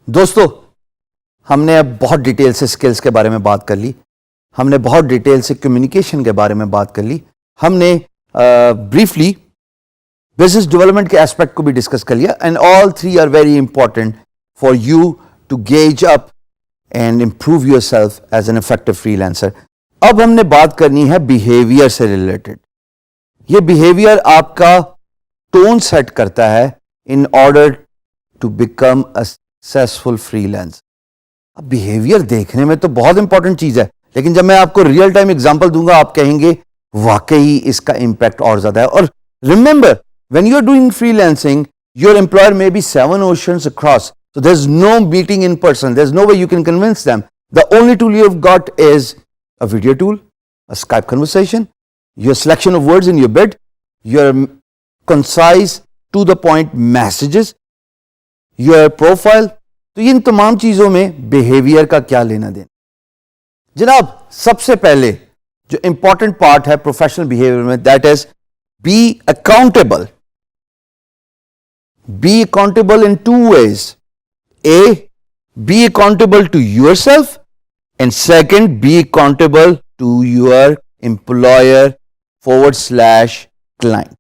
دوستو ہم نے اب بہت ڈیٹیل سے سکلز کے بارے میں بات کر لی, ہم نے بہت ڈیٹیل سے کمیونیکیشن کے بارے میں بات کر لی, ہم نے بریفلی بزنس ڈیولپمنٹ کے ایسپیکٹ کو بھی ڈسکس کر لیا, and all three are very important for you to gauge up and improve yourself as an effective freelancer. اب ہم نے بات کرنی ہے بیہیویئر سے ریلیٹڈ. یہ بیہیویئر آپ کا ٹون سیٹ کرتا ہے in order to become a successful freelancer. اب بیہیویئر دیکھنے میں تو بہت امپورٹنٹ چیز ہے, لیکن جب میں آپ کو ریئل ٹائم اگزامپل دوں گا آپ کہیں گے واقعی اس کا امپیکٹ اور زیادہ ہے. اور remember when you are doing freelancing, your employer may be 7 oceans across, so there's no meeting in person, there's no way you can convince them. The only tool you've got is a video tool, a Skype conversation, your selection of words in your bid, your concise to the point messages, your profile. تو ان تمام چیزوں میں behaviour کا کیا لینا دینا. جناب سب سے پہلے جو امپورٹنٹ پارٹ ہے پروفیشنل بیہیویئر میں, that is be accountable. Be accountable in two ways. A, be accountable to yourself, and second, be accountable to your employer / client.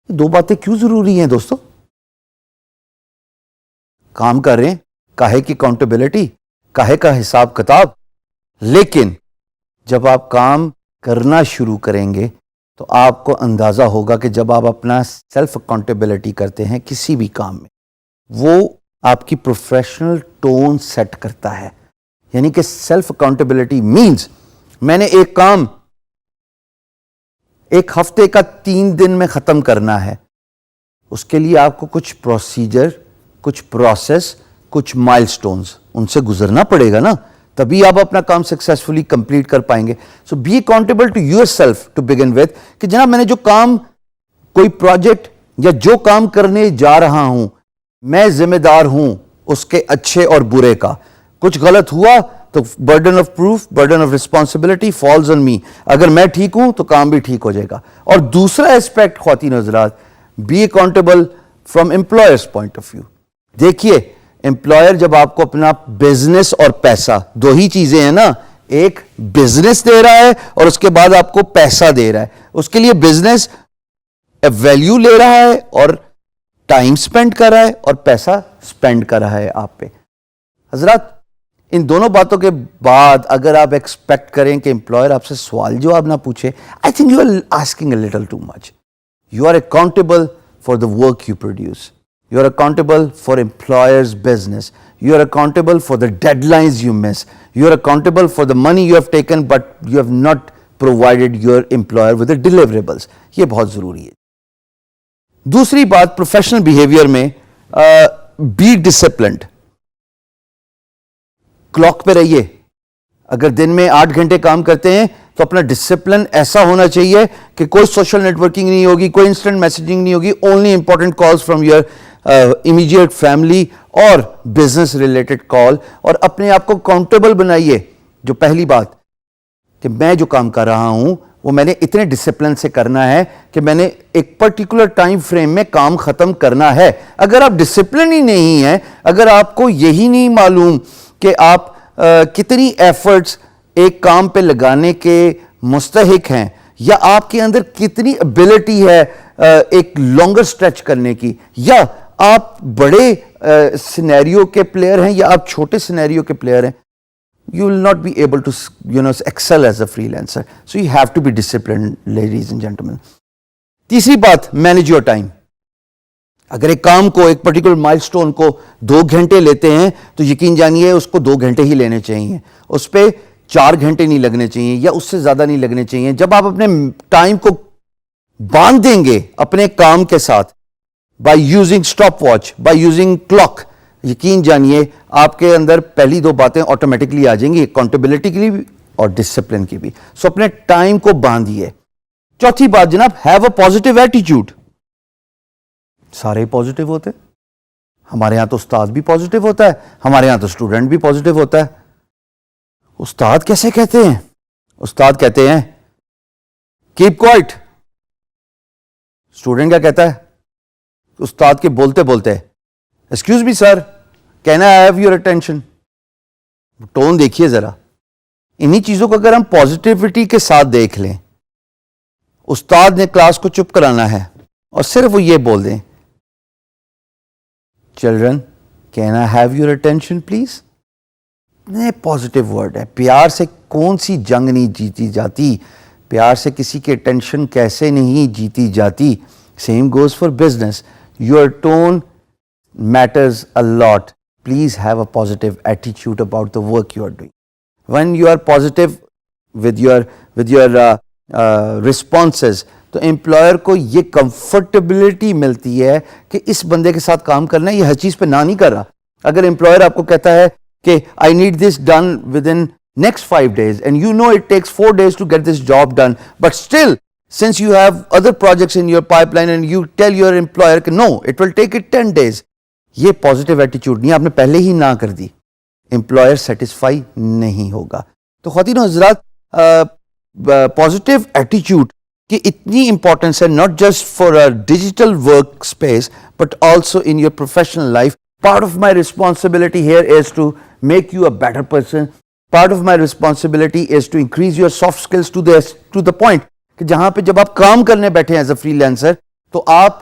دو باتیں کیوں ضروری ہیں دوستو؟ کام کر رہے ہیں, کاہے کی اکاؤنٹیبلٹی, کاہے کا حساب کتاب, لیکن جب آپ کام کرنا شروع کریں گے تو آپ کو اندازہ ہوگا کہ جب آپ اپنا سیلف اکاؤنٹیبلٹی کرتے ہیں کسی بھی کام میں, وہ آپ کی پروفیشنل ٹون سیٹ کرتا ہے. یعنی کہ سیلف اکاؤنٹیبلٹی مینز میں نے ایک کام ایک ہفتے کا 3 دن میں ختم کرنا ہے, اس کے لیے آپ کو کچھ پروسیجر, کچھ پروسیس, کچھ مائل سٹونز ان سے گزرنا پڑے گا نا, تبھی آپ اپنا کام سکسیسفلی کمپلیٹ کر پائیں گے. So be accountable to yourself to begin with, کہ جناب میں نے جو کام, کوئی پروجیکٹ یا جو کام کرنے جا رہا ہوں, میں ذمہ دار ہوں اس کے اچھے اور برے کا. کچھ غلط ہوا تو burden of proof, burden of responsibility falls on me. اگر میں ٹھیک ہوں تو کام بھی ٹھیک ہو جائے گا. اور دوسرا اسپیکٹ خواتین حضرات, be accountable from employer's point of view. دیکھیے امپلائر جب آپ کو اپنا بزنس اور پیسہ, دو ہی چیزیں ہیں نا, ایک بزنس دے رہا ہے اور اس کے بعد آپ کو پیسہ دے رہا ہے. اس کے لیے بزنس ویلیو لے رہا ہے اور ٹائم سپینڈ کر رہا ہے, اور پیسہ سپینڈ کر رہا ہے آپ پہ. حضرات ان دونوں باتوں کے بعد اگر آپ ایکسپیکٹ کریں کہ امپلائر آپ سے سوال جواب نہ پوچھے, I think you are asking a little too much. You are accountable for the work you produce. You are accountable for employer's business. You are accountable for the deadlines you miss. You are accountable for the money you have taken but you have not provided your employer with the deliverables. یہ بہت ضروری ہے. دوسری بات professional behaviour میں, be disciplined. Clock پہ رہیے. اگر دن میں 8 گھنٹے کام کرتے ہیں تو اپنا ڈسپلن ایسا ہونا چاہیے کہ کوئی سوشل نیٹورکنگ نہیں ہوگی, کوئی انسٹنٹ میسجنگ نہیں ہوگی, only important calls from your immediate family اور بزنس ریلیٹڈ کال. اور اپنے آپ کو اکاؤنٹیبل بنائیے. جو پہلی بات کہ میں جو کام کر رہا ہوں وہ میں نے اتنے ڈسپلن سے کرنا ہے کہ میں نے ایک پرٹیکولر ٹائم فریم میں کام ختم کرنا ہے. اگر آپ ڈسپلن ہی نہیں ہیں, اگر آپ کو یہی نہیں معلوم کہ آپ کتنی ایفرٹس ایک کام پہ لگانے کے مستحق ہیں, یا آپ کے اندر کتنی ابیلٹی ہے ایک لانگر سٹریچ کرنے کی, یا آپ بڑے سینیریو کے پلیئر ہیں یا آپ چھوٹے سینیریو کے پلیئر ہیں, you will not be able to excel as a freelancer. So you have to be disciplined, ladies and gentlemen. تیسری بات, manage your time. اگر ایک کام کو, ایک پرٹیکولر مائل سٹون کو 2 گھنٹے لیتے ہیں تو یقین جانیے اس کو 2 گھنٹے ہی لینے چاہیے, اس پہ 4 گھنٹے نہیں لگنے چاہیے یا اس سے زیادہ نہیں لگنے چاہیے. جب آپ اپنے ٹائم کو باندھ دیں گے اپنے کام کے ساتھ, by using stop watch, by using clock, یقین جانیے آپ کے اندر پہلی 2 باتیں آٹومیٹکلی آ جائیں گی, اکاؤنٹیبلٹی کے لیے بھی اور ڈسپلن کی بھی. سو اپنے ٹائم کو باندھیے. چوتھی بات جناب, ہیو اے پازیٹیو ایٹیٹیوڈ. سارے پازیٹیو ہوتے, ہمارے ہاں تو استاد بھی پازیٹیو ہوتا ہے, ہمارے ہاں تو اسٹوڈنٹ بھی پازیٹیو ہوتا ہے. استاد کیسے کہتے ہیں؟ استاد کہتے ہیں کیپ کوائٹ. اسٹوڈنٹ کیا کہتا ہے؟ استاد کے بولتے بولتے excuse me sir, can I have your attention. Tone دیکھیے ذرا. انہی چیزوں کو اگر ہم پازیٹیوٹی کے ساتھ دیکھ لیں, استاد نے کلاس کو چپ کرانا ہے اور صرف وہ یہ بول دیں children can I have your attention plays. Positive word ہے. پیار سے کون سی جنگ نہیں جیتی جاتی, پیار سے کسی کی اٹینشن کیسے نہیں جیتی جاتی. Same goes for business. Your tone matters a lot. Please have a positive attitude about the work you are doing. When you are positive with your responses, تو امپلائر کو یہ کمفرٹیبلٹی ملتی ہے کہ اس بندے کے ساتھ کام کرنا ہے, یہ ہر چیز پہ نہ نہیں کر رہا. اگر امپلائر آپ کو کہتا ہے کہ I need this done within next 5 days and you know it takes 4 days to get this job done, but still since you have other projects in your pipeline and you tell your employer کہ no, it will take it 10 days, یہ positive ایٹیچیوڈ نہیں, آپ نے پہلے ہی نہ کر دی, employer satisfy نہیں ہوگا. تو خواتین و حضرات, پازیٹیو ایٹیچیوڈ کی اتنی امپورٹنس ہے, not just for a digital work space but also in your professional life. Part of my responsibility here is to make you a better person. Part of my responsibility is to increase your soft skills to the point کہ جہاں پہ جب آپ کام کرنے بیٹھے ہیں as a free lancer, تو آپ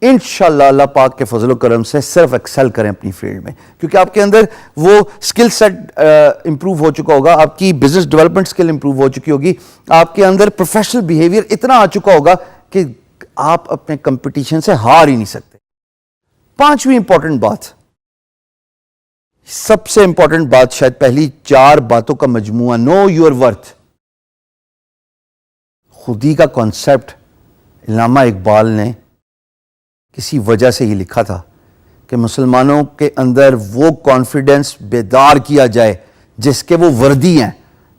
انشاءاللہ اللہ پاک کے فضل و کرم سے صرف ایکسل کریں اپنی فیلڈ میں, کیونکہ آپ کے اندر وہ اسکل سیٹ امپروو ہو چکا ہوگا, آپ کی بزنس ڈیولپمنٹ اسکل امپروو ہو چکی ہوگی, آپ کے اندر پروفیشنل بیہیویئر اتنا آ چکا ہوگا کہ آپ اپنے کمپٹیشن سے ہار ہی نہیں سکتے. 5ویں امپورٹنٹ بات, سب سے امپورٹنٹ بات, شاید پہلی 4 باتوں کا مجموعہ, نو یور ورتھ. خودی کا کانسیپٹ علامہ اقبال نے کسی وجہ سے ہی لکھا تھا کہ مسلمانوں کے اندر وہ کانفیڈنس بیدار کیا جائے جس کے وہ وردی ہیں,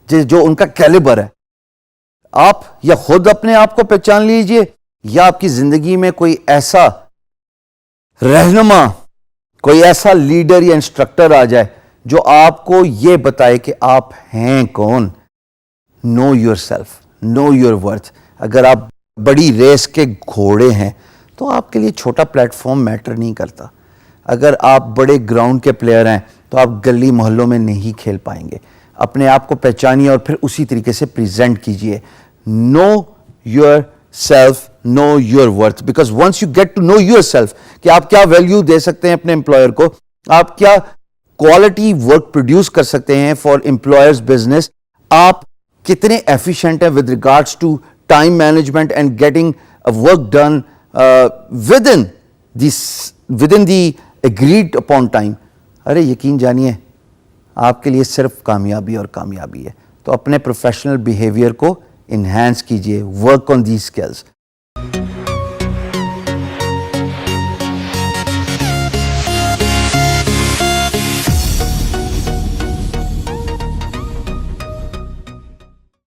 جو ان کا کیلیبر ہے. آپ یا خود اپنے آپ کو پہچان لیجئے, یا آپ کی زندگی میں کوئی ایسا رہنما, کوئی ایسا لیڈر یا انسٹرکٹر آ جائے جو آپ کو یہ بتائے کہ آپ ہیں کون. Know yourself, know your worth. اگر آپ بڑی ریس کے گھوڑے ہیں تو آپ کے لیے چھوٹا پلیٹ فارم میٹر نہیں کرتا. اگر آپ بڑے گراؤنڈ کے پلیئر ہیں تو آپ گلی محلوں میں نہیں کھیل پائیں گے. اپنے آپ کو پہچانیے اور پھر اسی طریقے سے پریزنٹ کیجیے. Know yourself, know your worth, because once you get to know yourself کہ آپ کیا ویلیو دے سکتے ہیں اپنے امپلائر کو, آپ کیا کوالٹی ورک پروڈیوس کر سکتے ہیں فار امپلائرز بزنس, آپ کتنے ایفیشینٹ ہیں with regards to time management and getting work done within the agreed upon time. ارے یقین جانیے آپ کے لیے صرف کامیابی اور کامیابی ہے. تو اپنے پروفیشنل بیہیویئر کو انہینس کیجیے, ورک آن دیز اسکلز.